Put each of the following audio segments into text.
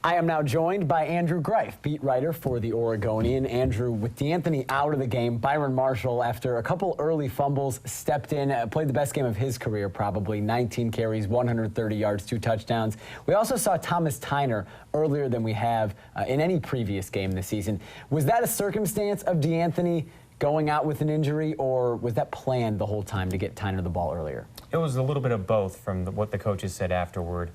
I am now joined by Andrew Greif, beat writer for the Oregonian. Andrew, with DeAnthony out of the game, Byron Marshall, after a couple early fumbles, stepped in, played the best game of his career probably, 19 carries, 130 yards, 2 touchdowns. We also saw Thomas Tyner earlier than we have in any previous game this season. Was that a circumstance of DeAnthony going out with an injury, or was that planned the whole time to get Tyner the ball earlier? It was a little bit of both from what the coaches said afterward.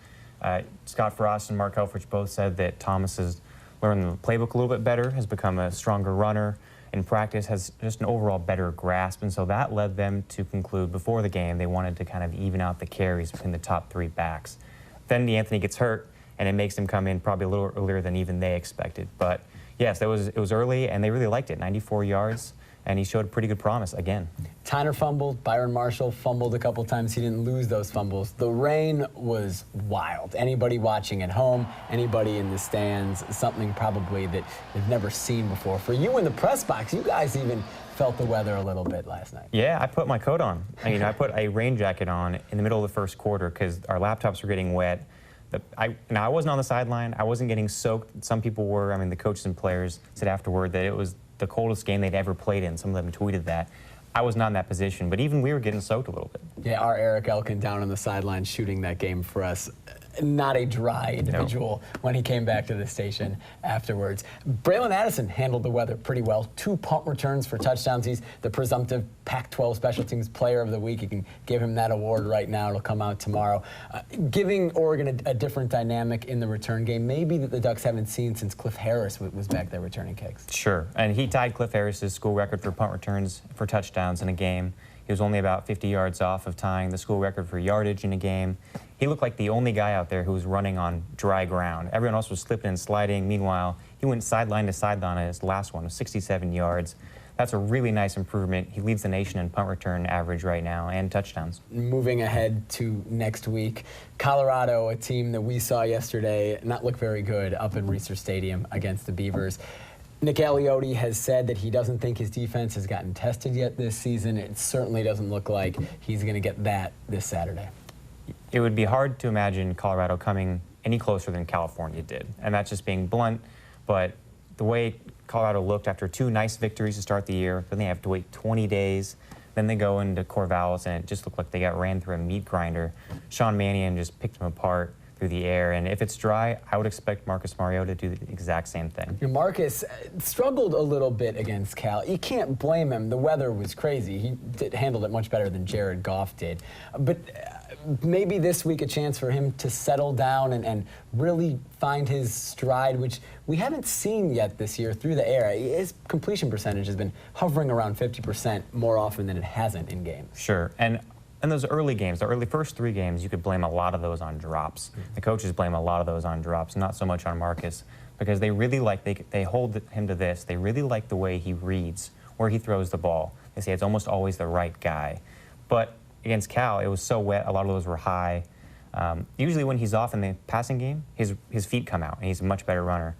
Scott Frost and Mark Helfrich both said that Thomas has learned the playbook a little bit better, has become a stronger runner in practice, has just an overall better grasp, and so that led them to conclude before the game they wanted to kind of even out the carries between the top 3 backs. Then DeAnthony gets hurt, and it makes him come in probably a little earlier than even they expected. But yes, it was early, and they really liked it, 94 yards. And he showed pretty good promise again. Tyner fumbled, Byron Marshall fumbled a couple times. He didn't lose those fumbles. The rain was wild. Anybody watching at home, anybody in the stands, something probably that they've never seen before. For you in the press box, you guys even felt the weather a little bit last night. Yeah, I put my coat on. I put a rain jacket on in the middle of the first quarter because our laptops were getting wet. Now, I wasn't on the sideline. I wasn't getting soaked. Some people were. I mean, the coaches and players said afterward that it was the coldest game they'd ever played in. Some of them tweeted that. I was not in that position, but even we were getting soaked a little bit. Yeah, our Eric Elkin down on the sideline shooting that game for us. Not a dry individual when he came back to the station afterwards. Braylon Addison handled the weather pretty well. 2 punt returns for touchdowns. He's the presumptive Pac-12 Special Teams Player of the Week. You can give him that award right now. It'll come out tomorrow. Giving Oregon a different dynamic in the return game, maybe that the Ducks haven't seen since Cliff Harris was back there returning kicks. Sure, and he tied Cliff Harris's school record for punt returns for touchdowns in a game. He was only about 50 yards off of tying the school record for yardage in a game. He looked like the only guy out there who was running on dry ground. Everyone else was slipping and sliding. Meanwhile, he went sideline to sideline on his last one, 67 yards. That's a really nice improvement. He leads the nation in punt return average right now and touchdowns. Moving ahead to next week, Colorado, a team that we saw yesterday not look very good up in Reser Stadium against the Beavers. Nick Aliotti has said that he doesn't think his defense has gotten tested yet this season. It certainly doesn't look like he's going to get that this Saturday. It would be hard to imagine Colorado coming any closer than California did, and that's just being blunt. But the way Colorado looked after 2 nice victories to start the year, then they have to wait 20 days, then they go into Corvallis, and it just looked like they got ran through a meat grinder. Sean Mannion just picked them apart through the air, and if it's dry, I would expect Marcus Mariota to do the exact same thing. Marcus struggled a little bit against Cal. You can't blame him. The weather was crazy. He handled it much better than Jared Goff did. But maybe this week a chance for him to settle down and really find his stride, which we haven't seen yet this year through the air. His completion percentage has been hovering around 50% more often than it hasn't in games. Sure, and in those early games, the first 3 games, you could blame a lot of those on drops. The coaches blame a lot of those on drops, not so much on Marcus, because they really they hold him to this. They really like the way he reads, where he throws the ball. They say it's almost always the right guy. But against Cal, it was so wet, a lot of those were high. Usually when he's off in the passing game, his feet come out, and he's a much better runner.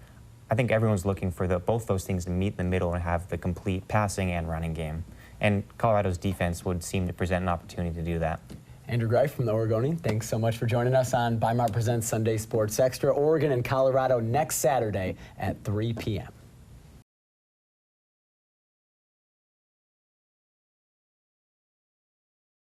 I think everyone's looking for both those things to meet in the middle and have the complete passing and running game. And Colorado's defense would seem to present an opportunity to do that. Andrew Greif from the Oregonian, thanks so much for joining us on Bi-Mart Presents Sunday Sports Extra. Oregon and Colorado next Saturday at 3 p.m.